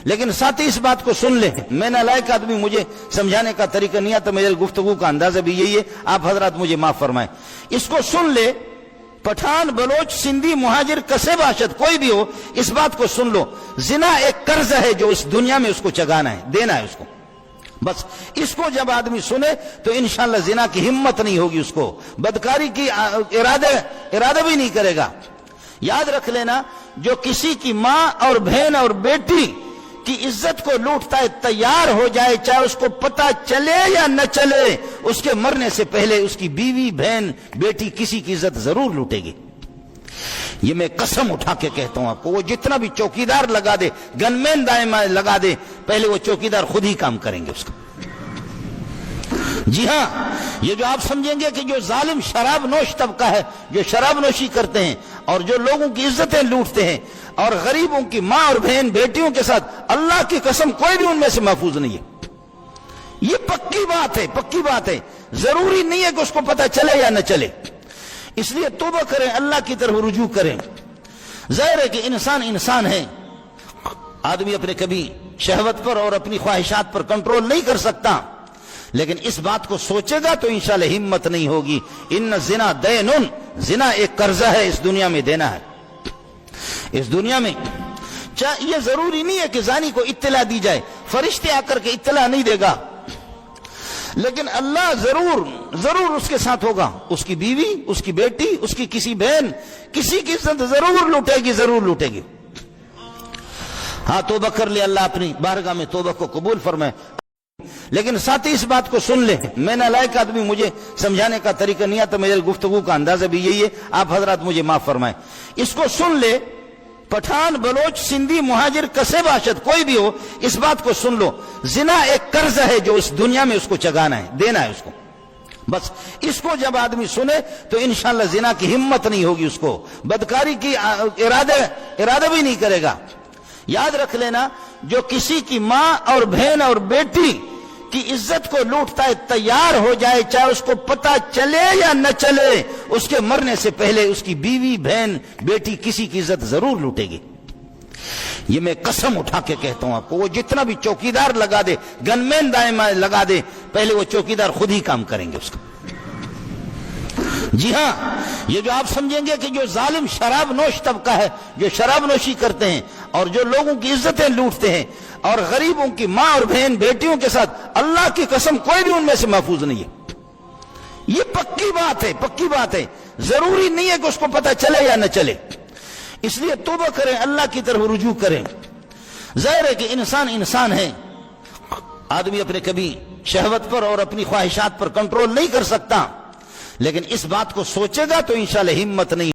لیکن ساتھ ہی اس بات کو سن لیں، میں نالائق آدمی، مجھے سمجھانے کا طریقہ نہیں آتا، میرے گفتگو کا اندازہ بھی یہی ہے، آپ حضرات مجھے معاف فرمائیں، اس کو سن لے، پٹھان، بلوچ، سندھی، مہاجر، کسے باشد کوئی بھی ہو، اس بات کو سن لو، زنا ایک قرض ہے جو اس دنیا میں اس کو چگانا ہے، دینا ہے اس کو، بس اس کو جب آدمی سنے تو انشاءاللہ زنا کی ہمت نہیں ہوگی، اس کو بدکاری کی ارادہ بھی نہیں کرے گا۔ یاد رکھ لینا، جو کسی کی ماں اور بہن اور بیٹی کی عزت کو لوٹتا ہے، تیار ہو جائے، چاہے اس کو پتہ چلے یا نہ چلے، اس کے مرنے سے پہلے اس کی بیوی، بہن، بیٹی، کسی کی عزت ضرور لوٹے گی۔ یہ میں قسم اٹھا کے کہتا ہوں آپ کو، وہ جتنا بھی چوکیدار لگا دے، گن مین دائما لگا دے، پہلے وہ چوکیدار خود ہی کام کریں گے اس کا۔ جی ہاں، یہ جو آپ سمجھیں گے کہ جو ظالم شراب نوش طبقہ ہے، جو شراب نوشی کرتے ہیں اور جو لوگوں کی عزتیں لوٹتے ہیں اور غریبوں کی ماں اور بہن بیٹیوں کے ساتھ، اللہ کی قسم کوئی بھی ان میں سے محفوظ نہیں ہے۔ یہ پکی بات ہے، پکی بات ہے، ضروری نہیں ہے کہ اس کو پتہ چلے یا نہ چلے، اس لیے توبہ کریں، اللہ کی طرف رجوع کریں۔ ظاہر ہے کہ انسان ہے، آدمی اپنے کبھی شہوت پر اور اپنی خواہشات پر کنٹرول نہیں کر سکتا، لیکن اس بات کو سوچے گا تو انشاءاللہ ہمت نہیں ہوگی۔ ان الزنا دین، زنا ایک قرضہ ہے، اس دنیا میں دینا ہے، اس دنیا میں۔ یہ ضروری نہیں ہے کہ زانی کو اطلاع دی جائے، فرشتے آ کر کے اطلاع نہیں دے گا، لیکن اللہ ضرور اس کے ساتھ ہوگا، اس کی بیوی، اس کی بیٹی، اس کی کسی بہن، کسی کی عزت ضرور لوٹے گی، ضرور لوٹے گی۔ ہاں، توبہ کر لے، اللہ اپنی بارگاہ میں توبہ کو قبول فرمائے، لیکن ساتھ ہی اس بات کو سن لیں، میں نالائق آدمی، مجھے سمجھانے کا طریقہ نہیں آتا، میرے گفتگو کا اندازہ بھی یہی ہے، آپ حضرات مجھے معاف فرمائیں، اس کو سن لے، پٹھان، بلوچ، سندھی، مہاجر، کسے باشد کوئی بھی ہو، اس بات کو سن لو، زنا ایک قرض ہے جو اس دنیا میں اس کو چگانا ہے، دینا ہے اس کو، بس اس کو جب آدمی سنے تو انشاءاللہ زنا کی ہمت نہیں ہوگی، اس کو بدکاری کی ارادہ بھی نہیں کرے گا۔ یاد رکھ لینا، جو کسی کی ماں اور بہن اور بیٹی کی عزت کو لوٹتا ہے، تیار ہو جائے، چاہے اس کو پتہ چلے یا نہ چلے، اس کے مرنے سے پہلے اس کی بیوی، بہن، بیٹی، کسی کی عزت ضرور لوٹے گی۔ یہ میں قسم اٹھا کے کہتا ہوں آپ کو، وہ جتنا بھی چوکیدار لگا دے، گن مین دائما لگا دے، پہلے وہ چوکیدار خود ہی کام کریں گے اس کا۔ جی ہاں، یہ جو آپ سمجھیں گے کہ جو ظالم شراب نوش طبقہ ہے، جو شراب نوشی کرتے ہیں اور جو لوگوں کی عزتیں لوٹتے ہیں اور غریبوں کی ماں اور بہن بیٹیوں کے ساتھ، اللہ کی قسم کوئی بھی ان میں سے محفوظ نہیں ہے۔ یہ پکی بات ہے، پکی بات ہے، ضروری نہیں ہے کہ اس کو پتہ چلے یا نہ چلے، اس لیے توبہ کریں، اللہ کی طرف رجوع کریں۔ ظاہر ہے کہ انسان ہے، آدمی اپنے کبھی شہوت پر اور اپنی خواہشات پر کنٹرول نہیں کر سکتا، لیکن اس بات کو سوچے گا تو انشاءاللہ ہمت نہیں